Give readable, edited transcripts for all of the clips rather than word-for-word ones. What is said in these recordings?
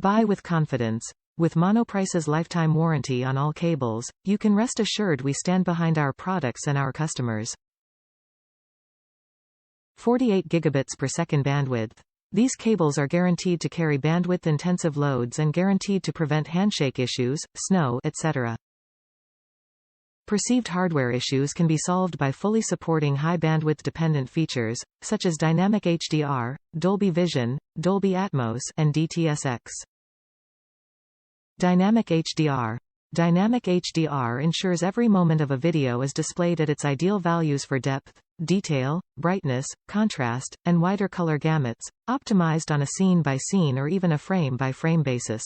Buy with confidence. With Monoprice's lifetime warranty on all cables, you can rest assured we stand behind our products and our customers. 48 gigabits per second bandwidth. These cables are guaranteed to carry bandwidth-intensive loads and guaranteed to prevent handshake issues, snow, etc. Perceived hardware issues can be solved by fully supporting high bandwidth-dependent features, such as Dynamic HDR, Dolby Vision, Dolby Atmos, and DTS X. Dynamic HDR. Dynamic HDR ensures every moment of a video is displayed at its ideal values for depth, detail, brightness, contrast, and wider color gamuts, optimized on a scene-by-scene or even a frame-by-frame basis.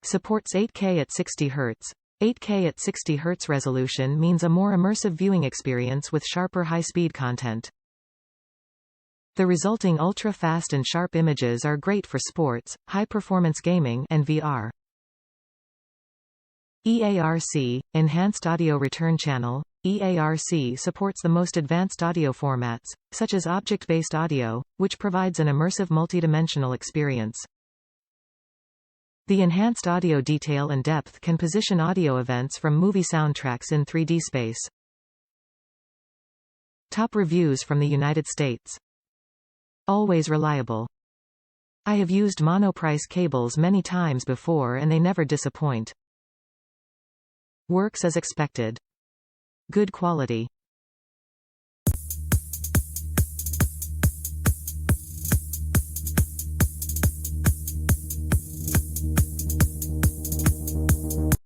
Supports 8K at 60 Hz. 8K at 60 Hz resolution means a more immersive viewing experience with sharper high-speed content. The resulting ultra-fast and sharp images are great for sports, high-performance gaming, and VR. eARC, Enhanced Audio Return Channel. eARC supports the most advanced audio formats, such as object-based audio, which provides an immersive multidimensional experience. The enhanced audio detail and depth can position audio events from movie soundtracks in 3D space. Top reviews from the United States. Always reliable. I have used Monoprice cables many times before and they never disappoint. Works as expected. Good quality.